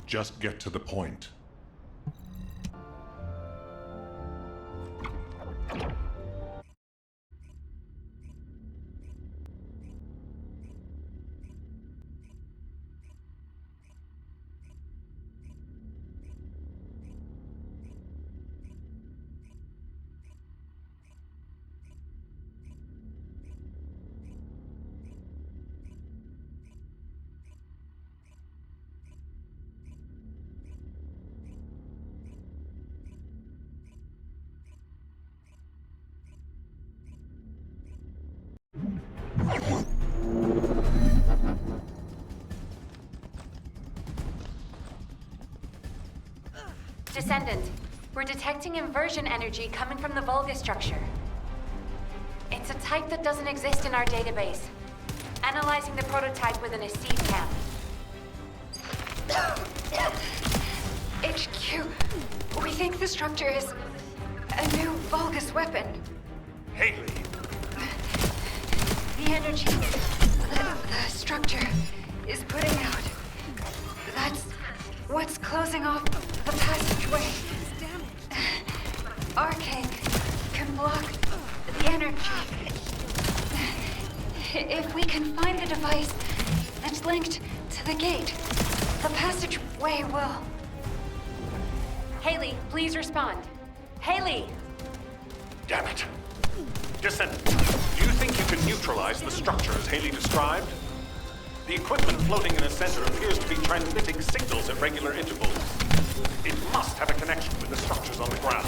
Just get to the point. Descendant, we're detecting inversion energy coming from the Volga structure. It's a type that doesn't exist in our database. Analyzing the prototype within a seed camp. HQ, we think the structure is a new Volgus weapon. Haley! The energy the structure is putting out. That's what's closing off the passageway. Arcane can block the energy. If we can find the device that's linked to the gate, the passageway will... Haley, please respond. Haley! Damn it! Descendant, do you think you can neutralize the structure as Haley described? The equipment floating in a center appears to be transmitting signals at regular intervals. It must have a connection with the structures on the ground.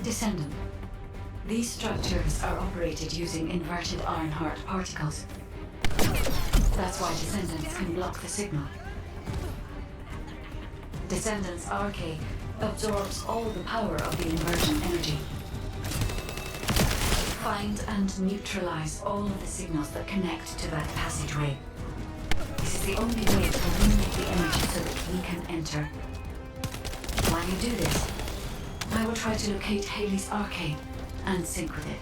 Descendant. These structures are operated using inverted iron heart particles. That's why Descendants can block the signal. Descendant's RK absorbs all the power of the inversion energy. Find and neutralize all of the signals that connect to that passageway. This is the only way to eliminate the energy so that we can enter. While you do this, I will try to locate Haley's arcane and sync with it.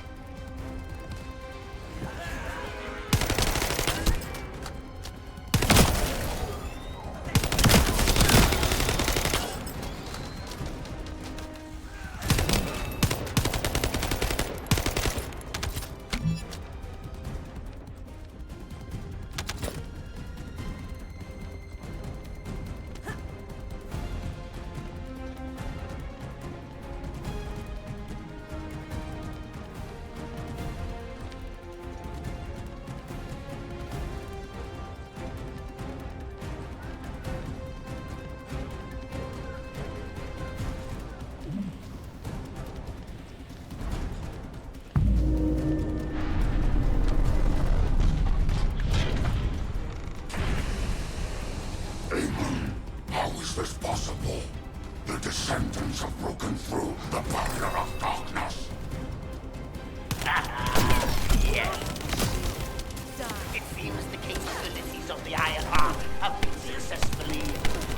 the Iron Heart have been successfully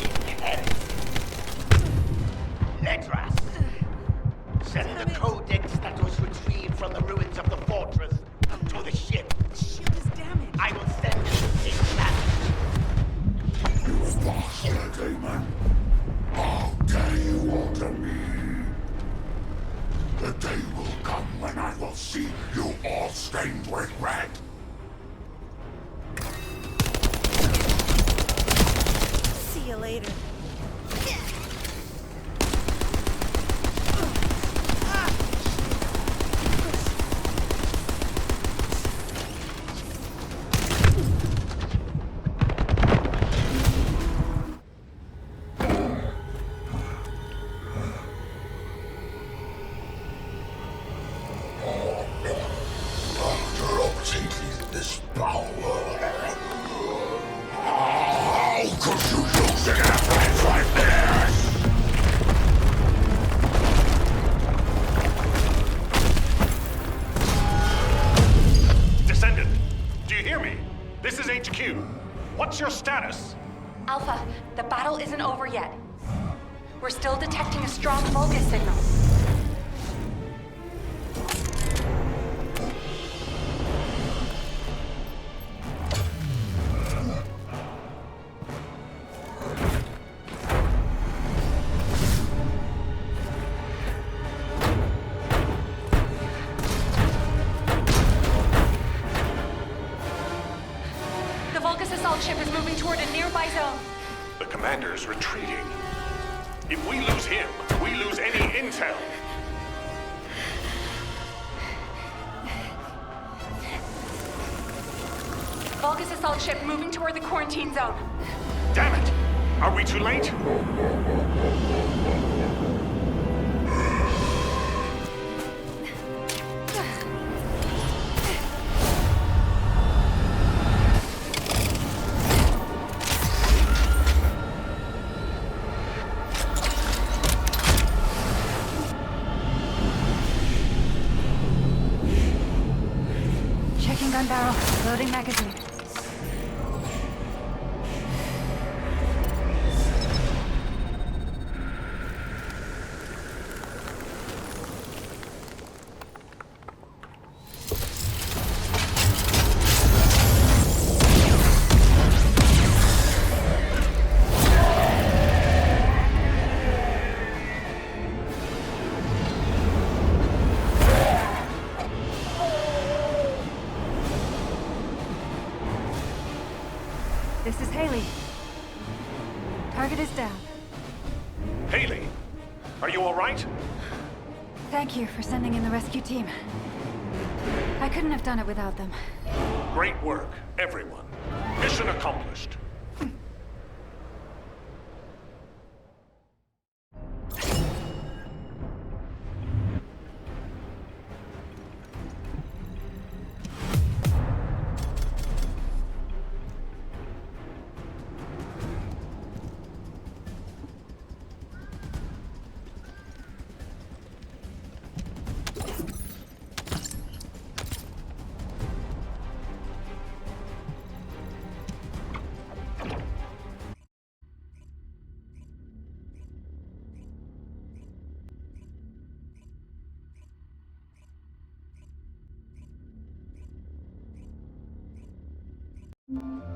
inherited. Ledras, send the codex that was retrieved from the ruins of the fortress to the ship. The shield is damaged. I will send it to Descendant. You bastard demon! How dare you order me? The day will come when I will see you all stained with red. See you later. After obtaining this power, how could you use it in a place like this? Descendant, do you hear me? This is HQ. What's your status? Alpha, the battle isn't over yet. We're still detecting a strong Vulgus signal. The Vulgus assault ship is moving toward a nearby zone. The commander's retreating. If we lose him, we lose any intel. Vulgus assault ship moving toward the quarantine zone. Damn it! Are we too late? Checking gun barrel. Loading magazine. This is Haley. Target is down. Haley, are you all right? Thank you for sending in the rescue team. I couldn't have done it without them. Great work, everyone. Mission accomplished.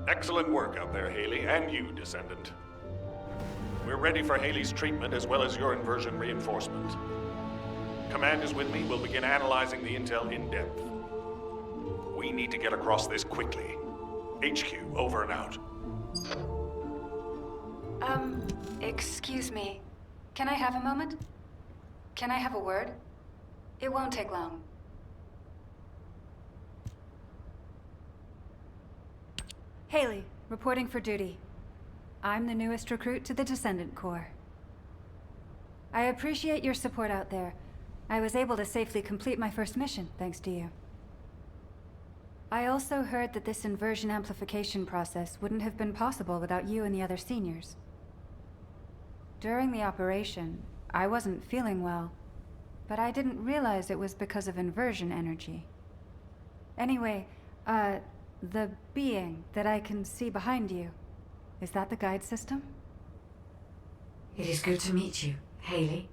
Excellent work out there, Haley, and you, Descendant. We're ready for Haley's treatment as well as your inversion reinforcement. Command is with me. We'll begin analyzing the intel in depth. We need to get across this quickly. HQ, over and out. Excuse me. Can I have a moment? Can I have a word? It won't take long. Haley, reporting for duty. I'm the newest recruit to the Descendant Corps. I appreciate your support out there. I was able to safely complete my first mission, thanks to you. I also heard that this inversion amplification process wouldn't have been possible without you and the other seniors. During the operation, I wasn't feeling well, but I didn't realize it was because of inversion energy. Anyway, The being that I can see behind you, is that the guide system? It is good to meet you, Haley.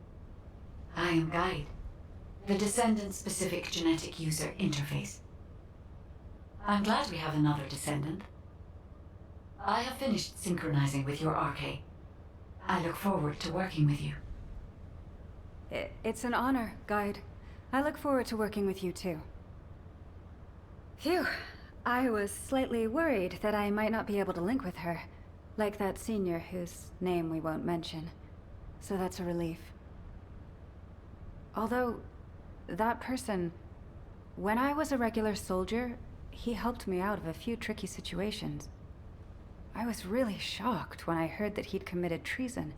I am Guide, the Descendant-specific genetic user interface. I'm glad we have another Descendant. I have finished synchronizing with your RK. I look forward to working with you. It's an honor, Guide. I look forward to working with you too. Phew. I was slightly worried that I might not be able to link with her, like that senior whose name we won't mention. So that's a relief. Although, that person, when I was a regular soldier, he helped me out of a few tricky situations. I was really shocked when I heard that he'd committed treason.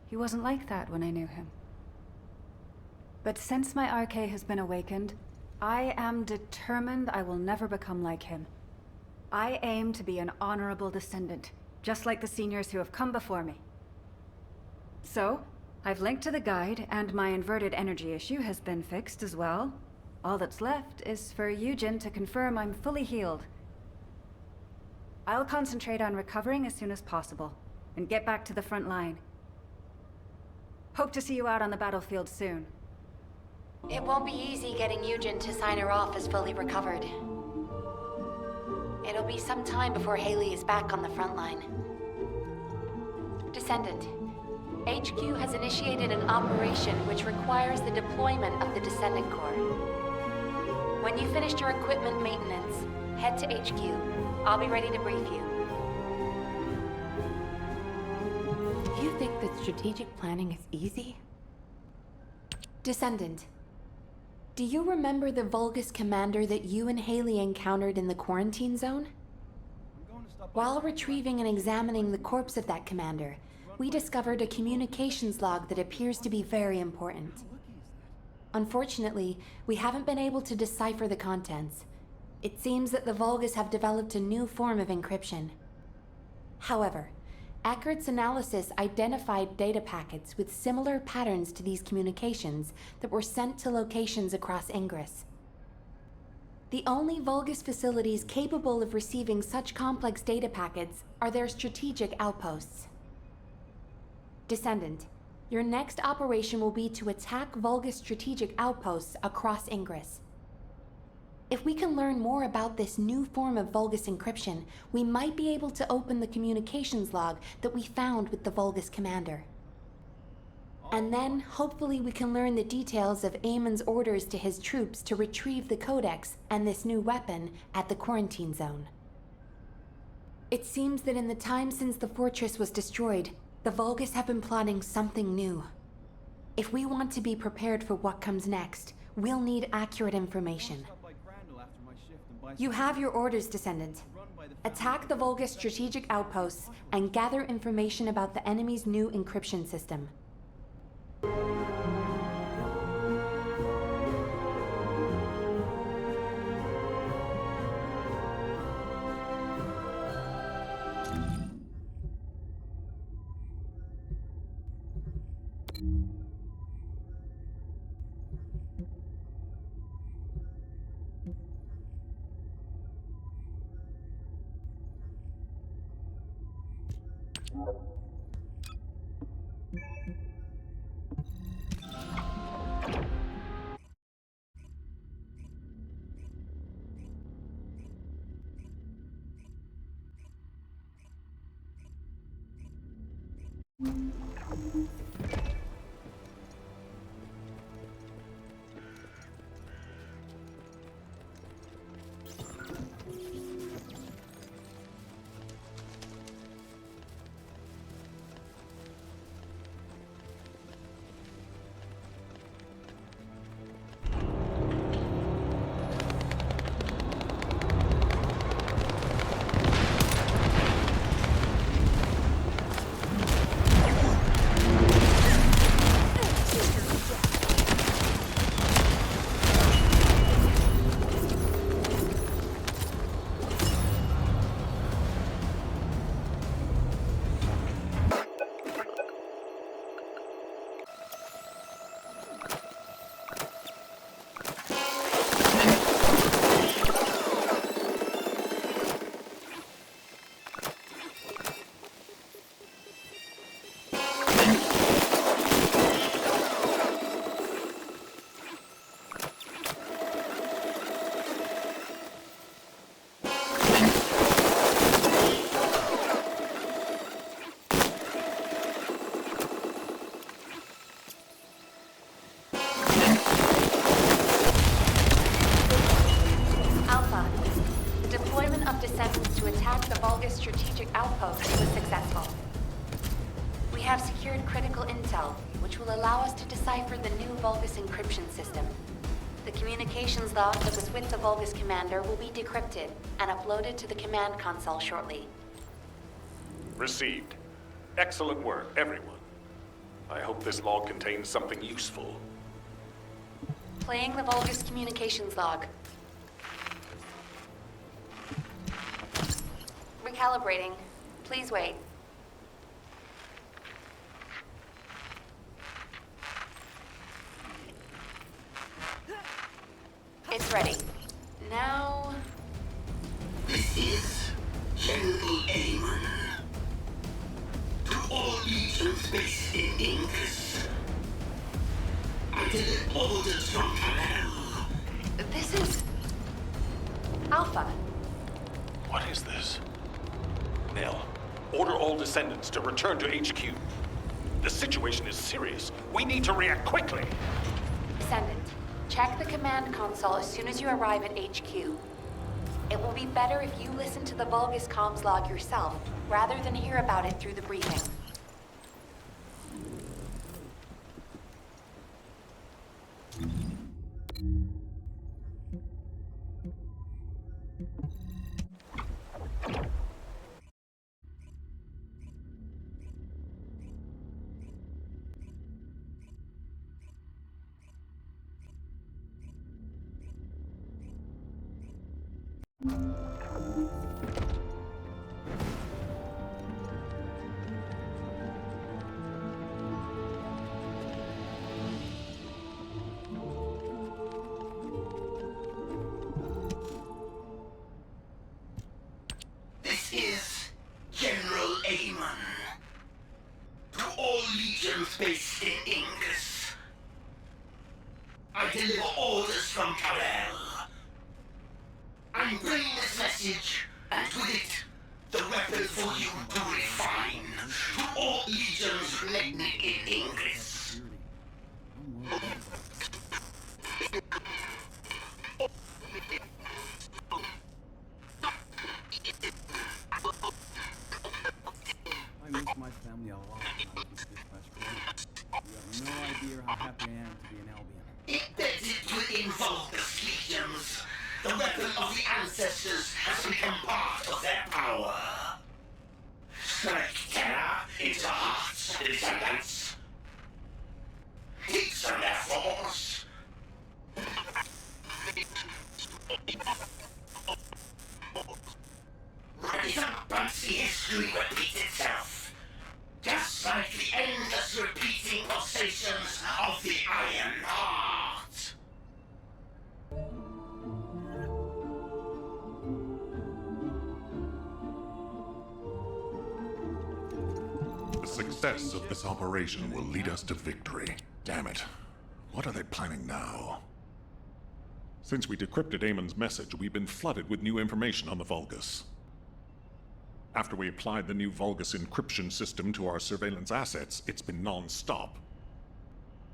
He wasn't like that when I knew him. But since my RK has been awakened, I am determined I will never become like him. I aim to be an honorable descendant, just like the seniors who have come before me. So, I've linked to the guide, and my inverted energy issue has been fixed as well. All that's left is for Eugen to confirm I'm fully healed. I'll concentrate on recovering as soon as possible, and get back to the front line. Hope to see you out on the battlefield soon. It won't be easy getting Eugen to sign her off as fully recovered. It'll be some time before Haley is back on the front line. Descendant, HQ has initiated an operation which requires the deployment of the Descendant Corps. When you've finished your equipment maintenance, head to HQ. I'll be ready to brief you. You think that strategic planning is easy? Descendant, do you remember the Vulgus commander that you and Haley encountered in the quarantine zone? While retrieving and examining the corpse of that commander, we discovered a communications log that appears to be very important. Unfortunately, we haven't been able to decipher the contents. It seems that the Vulgus have developed a new form of encryption. However, Eckhart's analysis identified data packets with similar patterns to these communications that were sent to locations across Ingress. The only Vulgus facilities capable of receiving such complex data packets are their strategic outposts. Descendant, your next operation will be to attack Vulgus strategic outposts across Ingress. If we can learn more about this new form of Vulgus encryption, we might be able to open the communications log that we found with the Vulgus commander. And then, hopefully we can learn the details of Eamon's orders to his troops to retrieve the Codex and this new weapon at the quarantine zone. It seems that in the time since the fortress was destroyed, the Vulgus have been plotting something new. If we want to be prepared for what comes next, we'll need accurate information. You have your orders, Descendant. Attack the Vulgus strategic outposts and gather information about the enemy's new encryption system. strategic outpost was successful. We have secured critical intel, which will allow us to decipher the new Vulgus encryption system. The communications log that was with the Vulgus commander will be decrypted and uploaded to the command console shortly. Received. Excellent work, everyone. I hope this log contains something useful. Playing the Vulgus communications log. Recalibrating. Please wait. It's ready. Now... This is General Amon. To all legions based in Ingus. I did orders from Palermo. This is... Alpha. What is this? Nell, order all Descendants to return to HQ. The situation is serious. We need to react quickly. Descendant, check the command console as soon as you arrive at HQ. It will be better if you listen to the Vulgus comms log yourself, rather than hear about it through the briefing. This is General Amon. To all legions based in Ingus. I deliver orders from Kalel. I'm bringing this message, and with it, the weapon for you to refine. To all legions connected in Ingus. I miss my family a lot when I was dispatched corps. You have no idea how happy I am to be an Albion. Embedded within Vulgus legions, the weapon of the ancestors has become part of their power. Strike terror into hearts and descendants. Teach them their force. Rise up and see history repeat itself. Just like the endless repeating pulsations of the Iron Heart. The success of this operation will lead us to victory. Damn it. What are they planning now? Since we decrypted Amon's message, we've been flooded with new information on the Vulgus. After we applied the new Vulgus encryption system to our surveillance assets, it's been non-stop.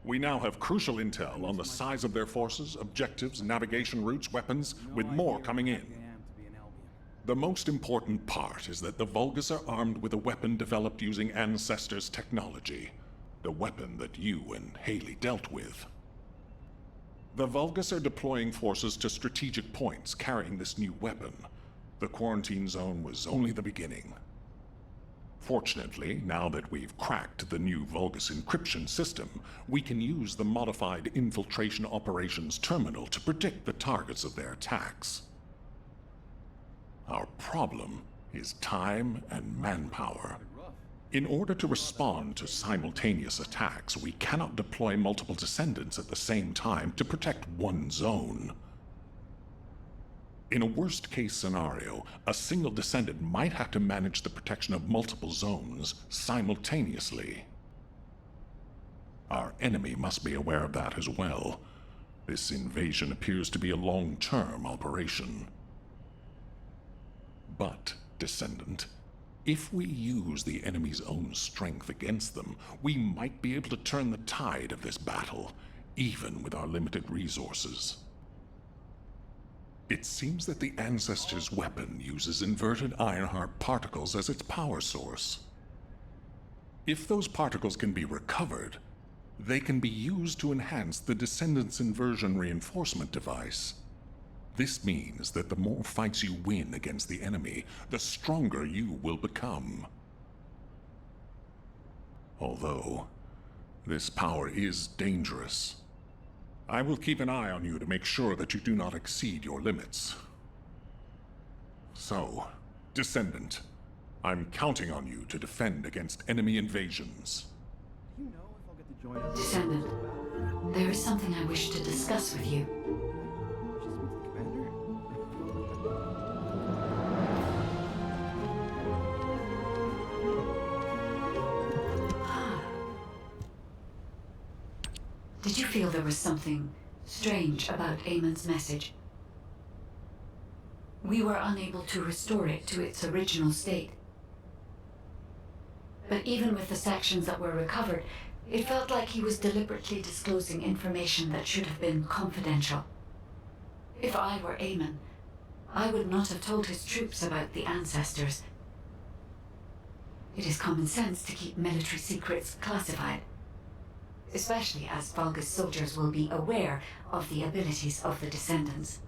We now have crucial intel on the size of their forces, objectives, navigation routes, weapons, with more coming in. The most important part is that the Vulgus are armed with a weapon developed using Ancestors' technology. The weapon that you and Haley dealt with. The Vulgus are deploying forces to strategic points carrying this new weapon. The quarantine zone was only the beginning. Fortunately, now that we've cracked the new Vulgus encryption system, we can use the modified Infiltration Operations Terminal to predict the targets of their attacks. Our problem is time and manpower. In order to respond to simultaneous attacks, we cannot deploy multiple Descendants at the same time to protect one zone. In a worst-case scenario, a single Descendant might have to manage the protection of multiple zones simultaneously. Our enemy must be aware of that as well. This invasion appears to be a long-term operation. But, Descendant, if we use the enemy's own strength against them, we might be able to turn the tide of this battle, even with our limited resources. It seems that the Ancestor's weapon uses inverted Ironheart particles as its power source. If those particles can be recovered, they can be used to enhance the Descendant's inversion reinforcement device. This means that the more fights you win against the enemy, the stronger you will become. Although, this power is dangerous. I will keep an eye on you to make sure that you do not exceed your limits. So, Descendant, I'm counting on you to defend against enemy invasions. Do you know if I'll get to join us? Descendant, there is something I wish to discuss with you. Just meet the commander? Did you feel there was something strange about Eamon's message? We were unable to restore it to its original state. But even with the sections that were recovered, it felt like he was deliberately disclosing information that should have been confidential. If I were Eamon, I would not have told his troops about the Ancestors. It is common sense to keep military secrets classified, especially as Vulgus soldiers will be aware of the abilities of the Descendants.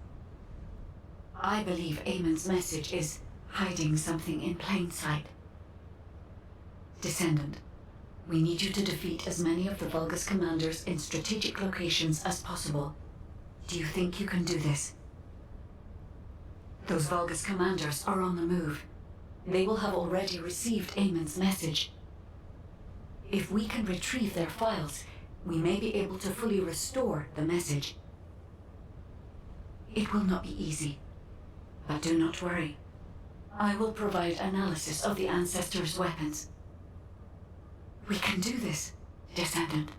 I believe Eamon's message is hiding something in plain sight. Descendant, we need you to defeat as many of the Vulgus commanders in strategic locations as possible. Do you think you can do this? Those Vulgus commanders are on the move. They will have already received Eamon's message. If we can retrieve their files, we may be able to fully restore the message. It will not be easy, but do not worry. I will provide analysis of the Ancestors' weapons. We can do this, Descendant.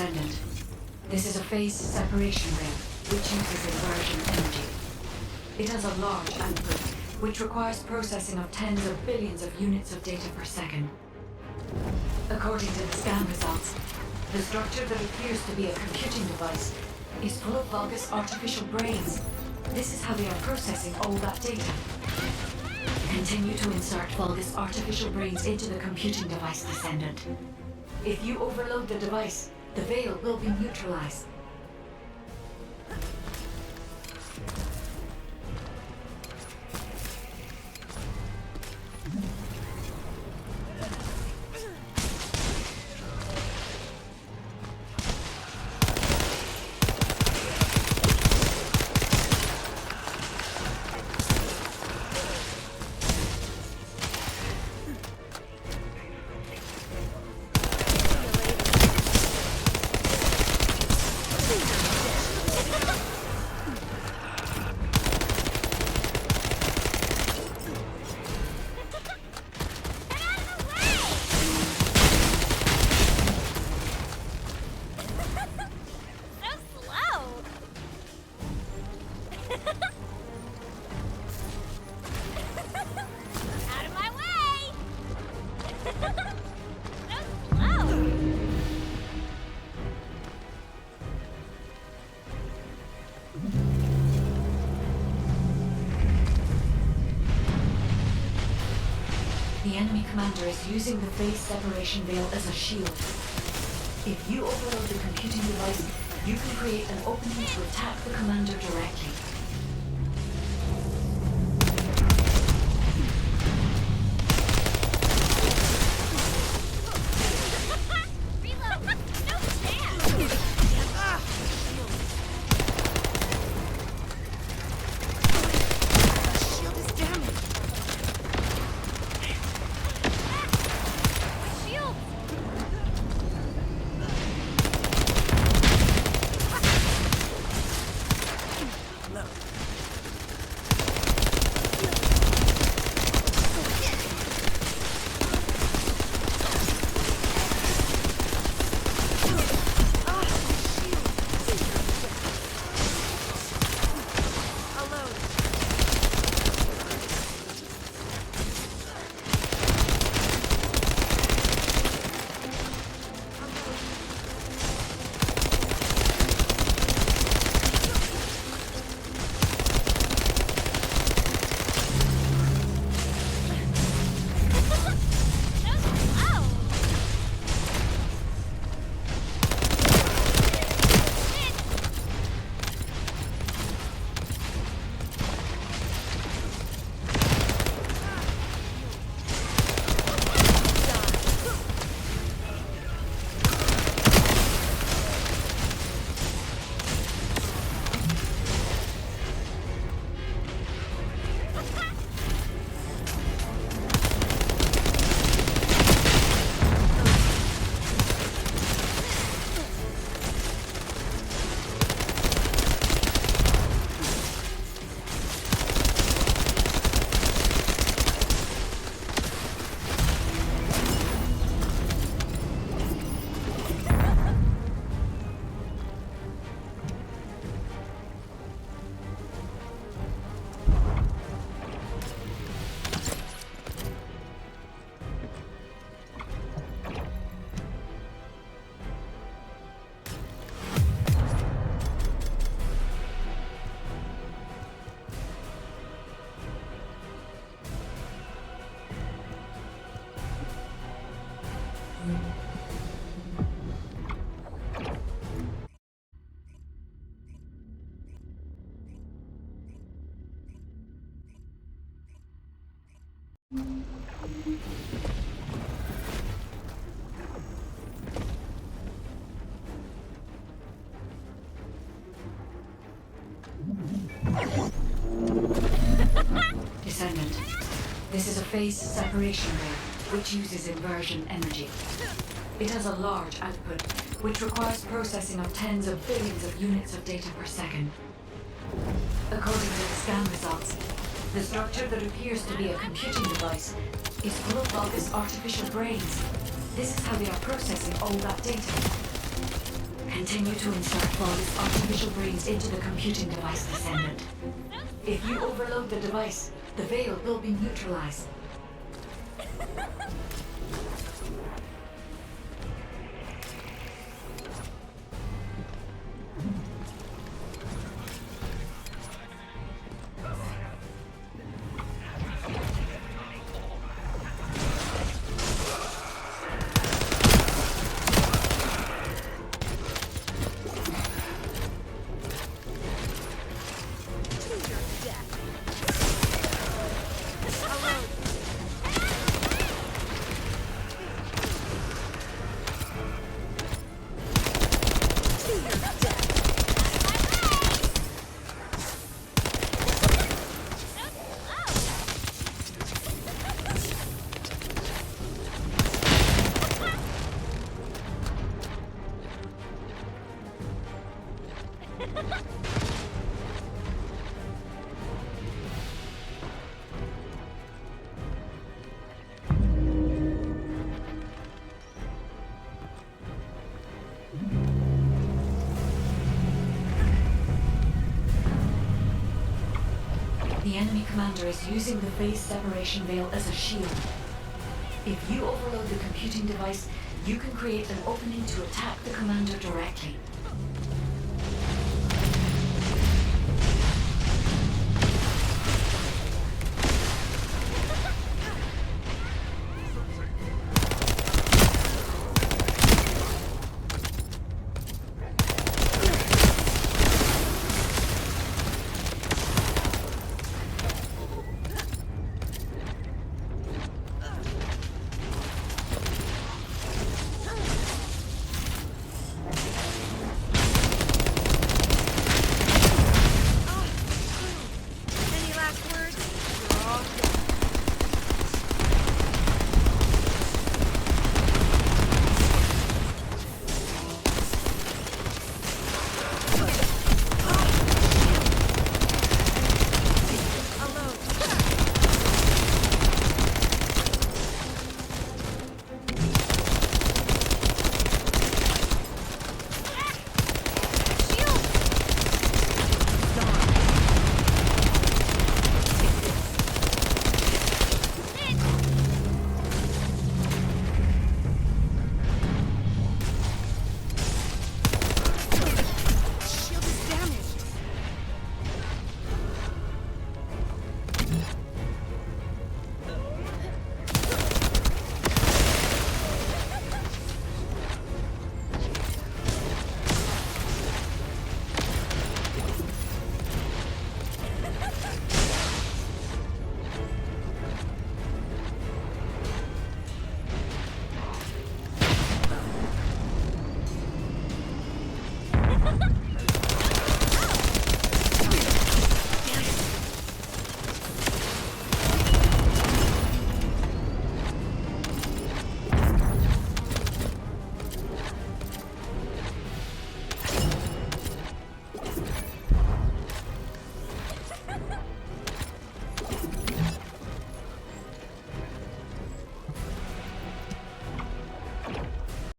Descendant. This is a phase separation rail, which uses inversion energy. It has a large output, which requires processing of tens of billions of units of data per second. According to the scan results, the structure that appears to be a computing device is full of Vulgus artificial brains. This is how they are processing all that data. Continue to insert Vulgus artificial brains into the computing device, Descendant. If you overload the device, the veil will be neutralized. The enemy commander is using the phase separation veil as a shield. If you overload the computing device, you can create an opening to attack the commander directly. Descendant. This is a phase separation rail, which uses inversion energy. It has a large output, which requires processing of tens of billions of units of data per second. According to the scan results, the structure that appears to be a computing device is full of Vulgus artificial brains. This is how they are processing all that data. Continue to insert Volgus artificial brains into the computing device, Descendant. If you overload the device, the veil will be neutralized. The enemy commander is using the phase separation veil as a shield. If you overload the computing device, you can create an opening to attack the commander directly.